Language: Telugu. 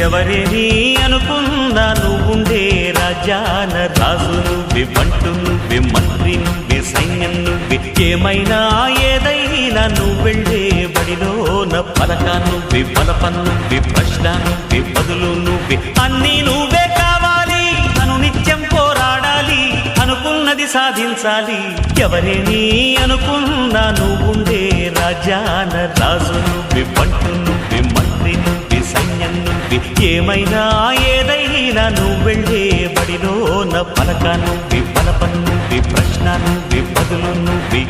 ఎవరేని అనుకున్నా నువ్వుండే రాజ్యాన రాజు నువ్వే, బంటు నువ్వే, మంత్రి నువ్వే, సైన్యం నువ్వే, ఏమైనా ఏదైనా నువ్వెళ్ళే బడిలోన పలక నువ్వే, బలపం నువ్వే, ప్రశ్న నువ్వే, బదులు నువ్వే, అన్నీ నువ్వే కావాలి. అనునిత్యం పోరాడాలి, అనుకున్నది సాధించాలి. ఎవరేని అనుకున్నా నువ్వుండే రాజ్యాన రాజు నువ్వే, బంటు నువ్వే, మంత్రి నువ్వే, సైన్యం నువ్వే, ఏమైనా ఏదైనా నువ్వెళ్ళే బడిలోన పలక నువ్వే, బలపం నువ్వే, ప్రశ్న నువ్వే, బదులు నువ్వే.